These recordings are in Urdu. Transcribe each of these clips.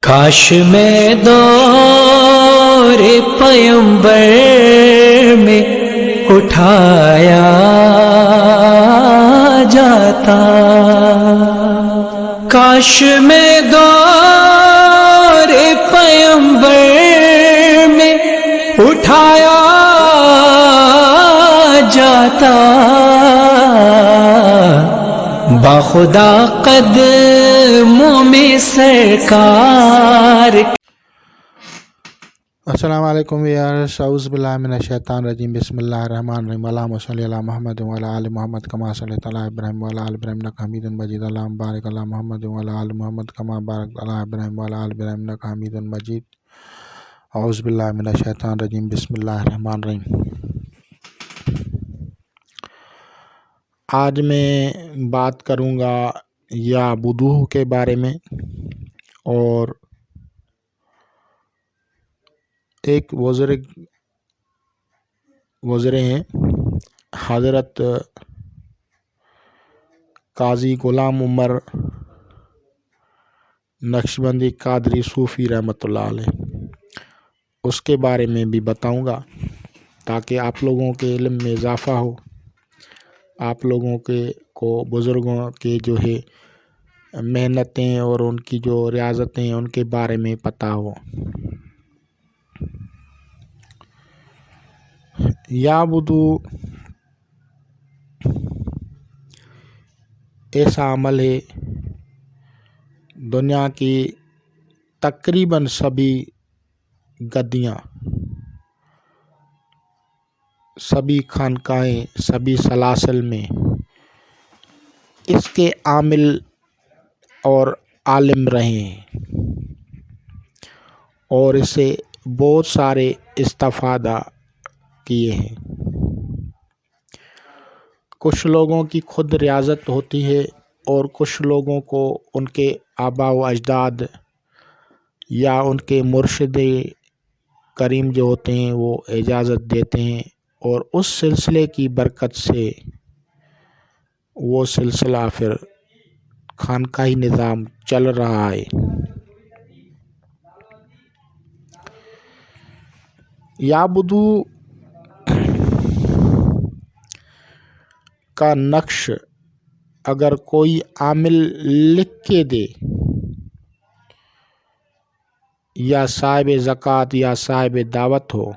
کاش میں دور پیمبر میں اٹھایا جاتا، کاش میں دور پیمبر میں اٹھایا جاتا، باخدا قدموں میں سرکار۔ السلام علیکم یارس، اعوذ باللہ من الشیطان الرجیم، بسم اللہ الرحمن الرحیم، اللہم صلی علی محمد وعلی آل محمد کما صلیت علی ابراہیم وعلی آل ابراہیم انک حمید مجید، اللہم بارک علی محمد وعلی آل محمد کما بارکت علی ابراہیم وعلی آل ابراہیم انک حمید مجید۔ اعوذ باللہ من الشیطان الرجیم، بسم اللہ الرحمن الرحیم۔ آج میں بات کروں گا یا بدوح کے بارے میں، اور ایک بزرگ گزرے ہیں، حضرت قاضی غلام عمر نقشبندی قادری صوفی رحمۃ اللہ علیہ، اس کے بارے میں بھی بتاؤں گا تاکہ آپ لوگوں کے علم میں اضافہ ہو، آپ لوگوں کو بزرگوں کے جو ہے محنتیں اور ان کی جو ریاضتیں ان کے بارے میں پتہ ہو۔ یا بدو ایسا عمل ہے، دنیا کی تقریباً سبھی گدیاں، سبھی خانقاہیں، سبھی سلاسل میں اس کے عامل اور عالم رہے ہیں، اور اسے بہت سارے استفادہ کیے ہیں۔ کچھ لوگوں کی خود ریاضت ہوتی ہے، اور کچھ لوگوں کو ان کے آباء و اجداد یا ان کے مرشد کریم جو ہوتے ہیں وہ اجازت دیتے ہیں، اور اس سلسلے کی برکت سے وہ سلسلہ پھر خانقاہی نظام چل رہا ہے۔ یا بدو کا نقش اگر کوئی عامل لکھ کے دے، یا صاحب زکوٰۃ یا صاحب دعوت ہو،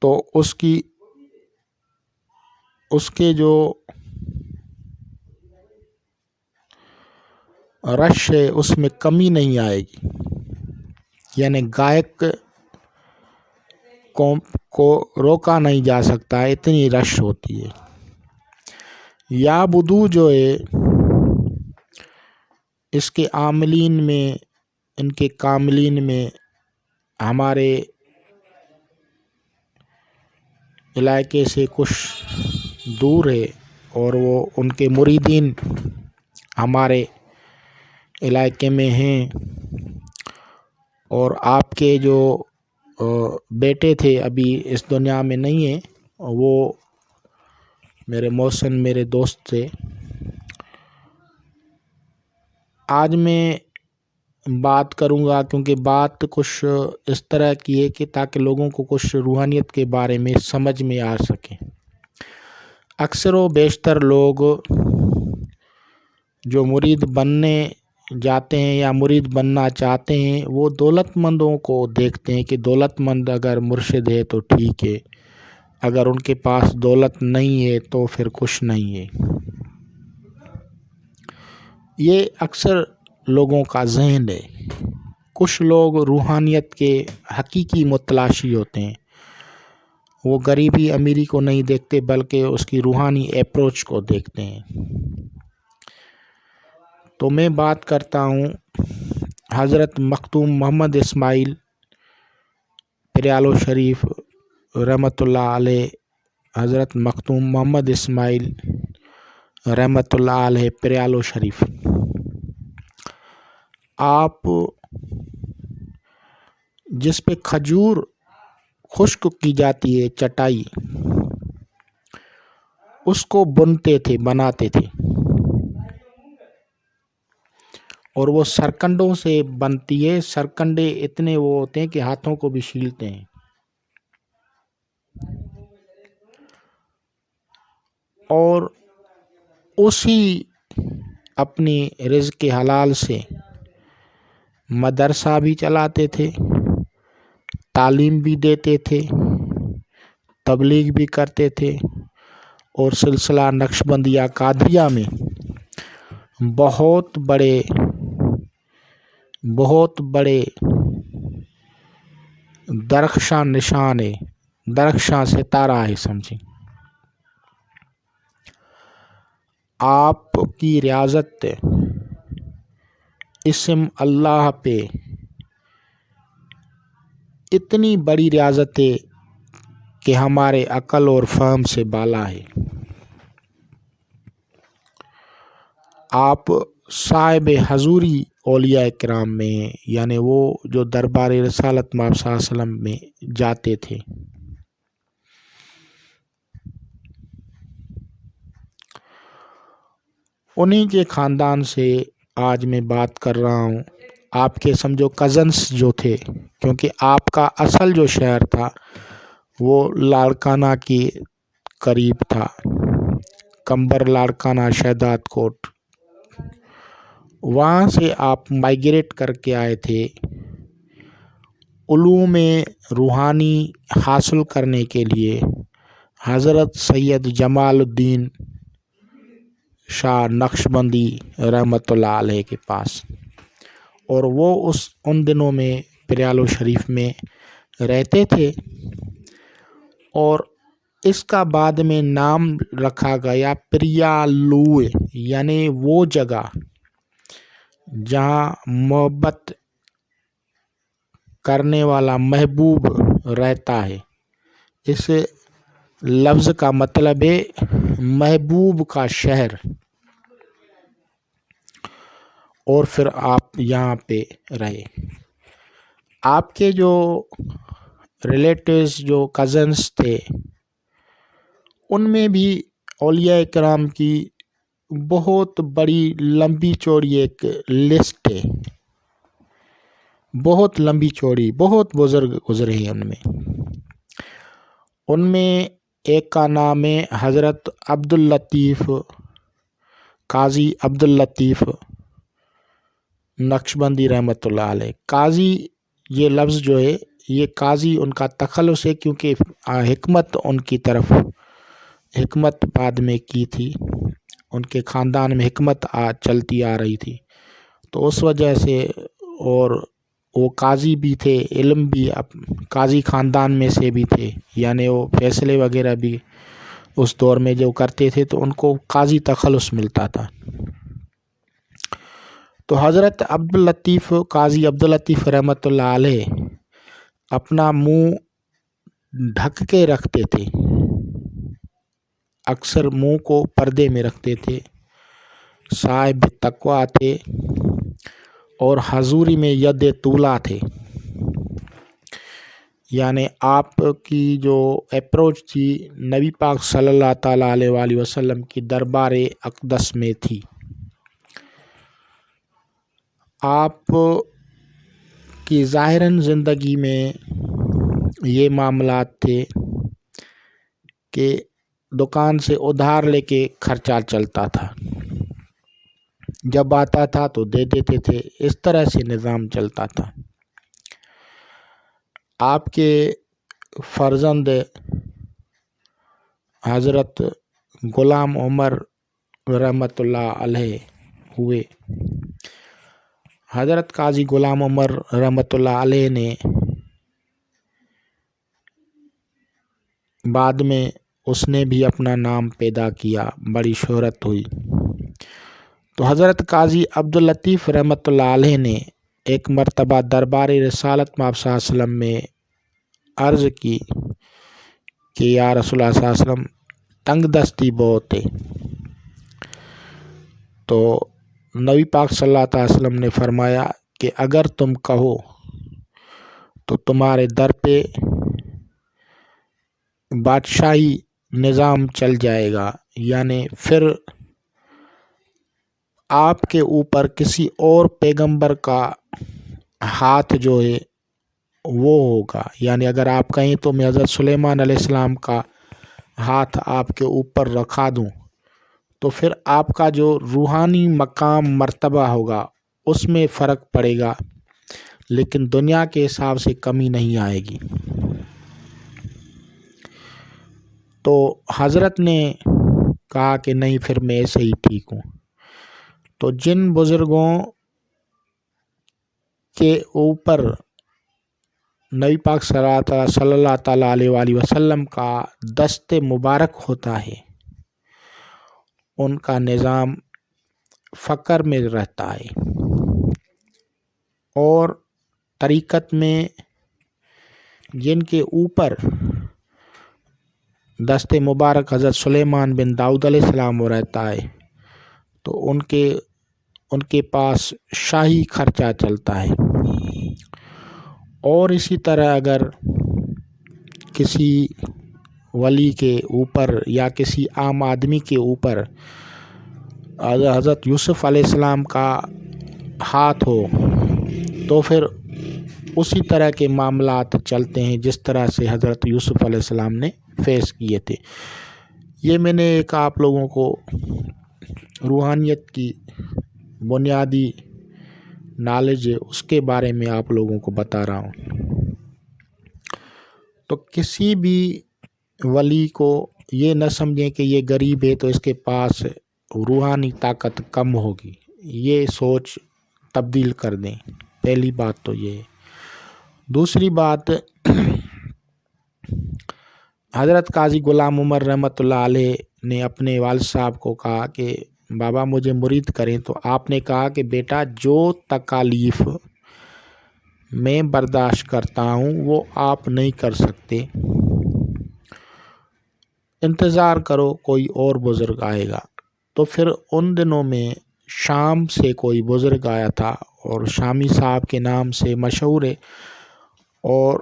تو اس کے جو رش ہے اس میں کمی نہیں آئے گی، یعنی گائک کو روکا نہیں جا سکتا، اتنی رش ہوتی ہے۔ یا بدو جو ہے اس کے عاملین میں، ان کے کاملین میں ہمارے علاقے سے کچھ دور ہے، اور وہ ان کے مریدین ہمارے علاقے میں ہیں، اور آپ کے جو بیٹے تھے ابھی اس دنیا میں نہیں ہیں، وہ میرے محسن میرے دوست تھے۔ آج میں بات کروں گا کیونکہ بات کچھ اس طرح کی ہے کہ تاکہ لوگوں کو کچھ روحانیت کے بارے میں سمجھ میں آ سکے۔ اکثر و بیشتر لوگ جو مرید بننے جاتے ہیں یا مرید بننا چاہتے ہیں، وہ دولت مندوں کو دیکھتے ہیں کہ دولت مند اگر مرشد ہے تو ٹھیک ہے، اگر ان کے پاس دولت نہیں ہے تو پھر کچھ نہیں ہے۔ یہ اکثر لوگوں کا ذہن ہے۔ کچھ لوگ روحانیت کے حقیقی متلاشی ہوتے ہیں، وہ غریبی امیری کو نہیں دیکھتے بلکہ اس کی روحانی اپروچ کو دیکھتے ہیں۔ تو میں بات کرتا ہوں حضرت مختوم محمد اسماعیل پریالو شریف رحمۃ اللہ علیہ، حضرت مختوم محمد اسماعیل رحمۃ اللہ علیہ پریالو شریف۔ آپ جس پہ کھجور خشک کی جاتی ہے چٹائی، اس کو بنتے تھے، بناتے تھے۔ اور وہ سرکنڈوں سے بنتی ہے. سرکنڈے اتنے وہ ہوتے ہیں کہ ہاتھوں کو بھی چھیلتے ہیں. اور اسی اپنی رزق حلال سے مدرسہ بھی چلاتے تھے، تعلیم بھی دیتے تھے، تبلیغ بھی کرتے تھے، اور سلسلہ نقشبندیہ قادریہ میں بہت بڑے درخشاں نشان ہے، درخشاں ستارہ ہے سمجھیں. آپ کی ریاضت اسم اللہ پہ اتنی بڑی ریاضت ہے کہ ہمارے عقل اور فہم سے بالا ہے. آپ صاحب حضوری اولیاء کرام میں ہیں، یعنی وہ جو دربار رسالت مآب صلی اللہ علیہ وسلم میں جاتے تھے. انہی کے خاندان سے آج میں بات کر رہا ہوں. آپ کے سمجھو کزنس جو تھے، کیونکہ آپ کا اصل جو شہر تھا وہ لاڑکانہ کے قریب تھا، کمبر لاڑکانہ شہداد کوٹ. وہاں سے آپ مائیگریٹ کر کے آئے تھے علوم روحانی حاصل کرنے کے لیے حضرت سید جمال الدین شاہ نقشبندی رحمۃ اللہ علیہ کے پاس. اور وہ ان دنوں میں پریالو شریف میں رہتے تھے، اور اس کا بعد میں نام رکھا گیا پریالو، یعنی وہ جگہ جہاں محبت کرنے والا محبوب رہتا ہے. اس لفظ کا مطلب ہے محبوب کا شہر. اور پھر آپ یہاں پہ رہے. آپ کے جو ریلیٹیوز جو کزنس تھے ان میں بھی اولیاء کرام کی بہت بڑی لمبی چوڑی ایک لسٹ ہے، بہت لمبی چوڑی، بہت بزرگ گزرے ہیں. ان میں ایک کا نام ہے حضرت عبداللطیف، قاضی عبداللطیف نقشبندی رحمۃ اللہ علیہ. قاضی یہ لفظ جو ہے یہ قاضی ان کا تخلص ہے، کیونکہ حکمت ان کی طرف، حکمت بعد میں کی تھی، ان کے خاندان میں حکمت چلتی آ رہی تھی، تو اس وجہ سے. اور وہ قاضی بھی تھے، علم بھی قاضی خاندان میں سے بھی تھے، یعنی وہ فیصلے وغیرہ بھی اس دور میں جو کرتے تھے تو ان کو قاضی تخلص ملتا تھا. تو حضرت عبداللطیف، قاضی عبداللطیف رحمۃ اللہ علیہ اپنا منہ ڈھک کے رکھتے تھے، اکثر منہ کو پردے میں رکھتے تھے، صاحب تقویٰ تھے، اور حضوری میں ید طولہ تھے. یعنی آپ کی جو اپروچ تھی نبی پاک صلی اللہ تعالیٰ علیہ وآلہ وسلم کی دربار اقدس میں تھی. آپ کی ظاہراً زندگی میں یہ معاملات تھے کہ دکان سے ادھار لے کے خرچہ چلتا تھا، جب آتا تھا تو دے دیتے تھے، اس طرح سے نظام چلتا تھا. آپ کے فرزند حضرت غلام عمر رحمۃ اللہ علیہ ہوئے. حضرت قاضی غلام عمر رحمۃ اللہ علیہ نے بعد میں اس نے بھی اپنا نام پیدا کیا، بڑی شہرت ہوئی. تو حضرت قاضی عبداللطیف رحمۃ اللہ علیہ نے ایک مرتبہ دربار رسالت مآب صلی اللہ علیہ وسلم میں عرض کی کہ یا رسول اللہ صلی اللہ علیہ وسلم تنگ دستی بہت ہے. تو نبی پاک صلی اللہ علیہ وسلم نے فرمایا کہ اگر تم کہو تو تمہارے در پہ بادشاہی نظام چل جائے گا، یعنی پھر آپ کے اوپر کسی اور پیغمبر کا ہاتھ جو ہے وہ ہوگا، یعنی اگر آپ کہیں تو میں حضرت سلیمان علیہ السلام کا ہاتھ آپ کے اوپر رکھا دوں تو پھر آپ کا جو روحانی مقام مرتبہ ہوگا اس میں فرق پڑے گا، لیکن دنیا کے حساب سے کمی نہیں آئے گی۔ تو حضرت نے کہا کہ نہیں، پھر میں ایسے ہی ٹھیک ہوں۔ تو جن بزرگوں کے اوپر نبی پاک صلی اللہ تعالیٰ علیہ وآلہ وسلم کا دست مبارک ہوتا ہے، ان کا نظام فقر میں رہتا ہے، اور طریقت میں جن کے اوپر دست مبارک حضرت سلیمان بن داؤد علیہ السلام رہتا ہے تو ان کے پاس شاہی خرچہ چلتا ہے۔ اور اسی طرح اگر کسی ولی کے اوپر یا کسی عام آدمی کے اوپر حضرت یوسف علیہ السلام کا ہاتھ ہو تو پھر اسی طرح کے معاملات چلتے ہیں جس طرح سے حضرت یوسف علیہ السلام نے فیس کیے تھے۔ یہ میں نے ایک آپ لوگوں کو روحانیت کی بنیادی نالج ہے اس کے بارے میں آپ لوگوں کو بتا رہا ہوں۔ تو کسی بھی ولی کو یہ نہ سمجھیں کہ یہ غریب ہے تو اس کے پاس روحانی طاقت کم ہوگی، یہ سوچ تبدیل کر دیں۔ پہلی بات تو یہ ہے۔ دوسری بات، حضرت قاضی غلام عمر رحمۃ اللہ علیہ نے اپنے والد صاحب کو کہا کہ بابا مجھے مرید کریں، تو آپ نے کہا کہ بیٹا جو تکالیف میں برداشت کرتا ہوں وہ آپ نہیں کر سکتے، انتظار کرو کوئی اور بزرگ آئے گا۔ تو پھر ان دنوں میں شام سے کوئی بزرگ آیا تھا اور شامی صاحب کے نام سے مشہور ہے، اور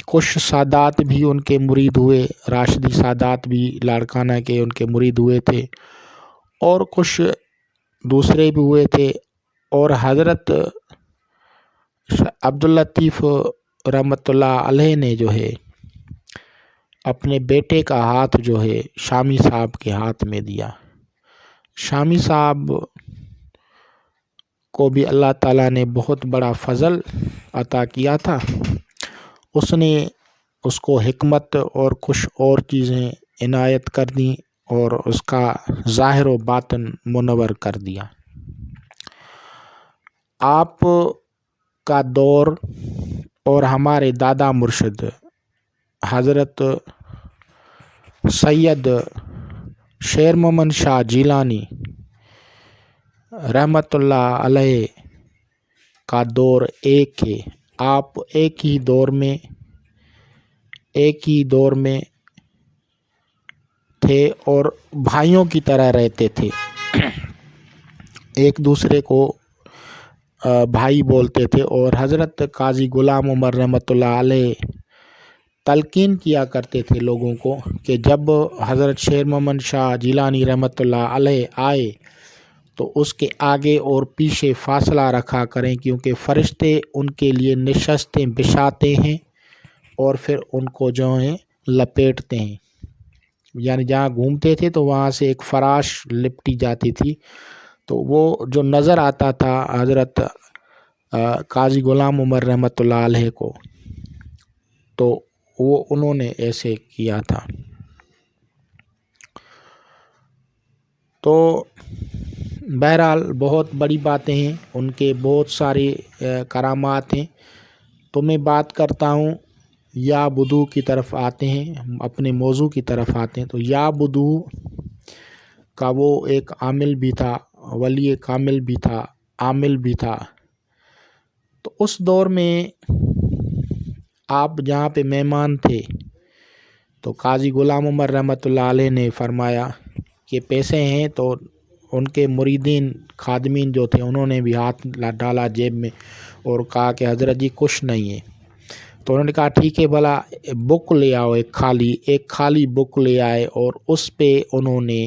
کچھ سادات بھی ان کے مرید ہوئے، راشدی سادات بھی لاڑکانہ کے ان کے مرید ہوئے تھے، اور کچھ دوسرے بھی ہوئے تھے۔ اور حضرت عبداللطیف رحمۃ اللہ علیہ نے جو ہے اپنے بیٹے کا ہاتھ جو ہے شامی صاحب کے ہاتھ میں دیا۔ شامی صاحب کو بھی اللہ تعالیٰ نے بہت بڑا فضل عطا کیا تھا، اس نے اس کو حکمت اور کچھ اور چیزیں عنایت کر دیں اور اس کا ظاہر و باطن منور کر دیا۔ آپ کا دور اور ہمارے دادا مرشد حضرت سید شیر محمد شاہ جیلانی رحمۃ اللہ علیہ کا دور ایک ہے۔ آپ ایک ہی دور میں تھے اور بھائیوں کی طرح رہتے تھے، ایک دوسرے کو بھائی بولتے تھے۔ اور حضرت قاضی غلام عمر رحمۃ اللہ علیہ تلقین کیا کرتے تھے لوگوں کو کہ جب حضرت شیر محمد شاہ جیلانی رحمۃ اللہ علیہ آئے تو اس کے آگے اور پیچھے فاصلہ رکھا کریں، کیونکہ فرشتے ان کے لیے نشستیں بچھاتے ہیں اور پھر ان کو جو ہیں لپیٹتے ہیں، یعنی جہاں گھومتے تھے تو وہاں سے ایک فراش لپٹی جاتی تھی، تو وہ جو نظر آتا تھا حضرت قاضی غلام عمر رحمۃ اللہ علیہ کو، تو وہ انہوں نے ایسے کیا تھا۔ تو بہرحال بہت بڑی باتیں ہیں، ان کے بہت سارے کرامات ہیں۔ تو میں بات کرتا ہوں یا بدو کی طرف آتے ہیں، اپنے موضوع کی طرف آتے ہیں۔ تو یا بدو کا وہ ایک عامل بھی تھا، ولی کامل بھی تھا، عامل بھی تھا۔ تو اس دور میں آپ جہاں پہ مہمان تھے تو قاضی غلام عمر رحمۃ اللہ علیہ نے فرمایا کہ پیسے ہیں، تو ان کے مریدین خادمین جو تھے انہوں نے بھی ہاتھ ڈالا جیب میں اور کہا کہ حضرت جی کچھ نہیں ہے۔ تو انہوں نے کہا ٹھیک ہے، بھلا بک لے آؤ، ایک خالی بک لے آئے، اور اس پہ انہوں نے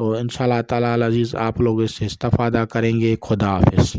تو انشاءاللہ تعالی العزیز آپ لوگ اس سے استفادہ کریں گے. خدا حافظ.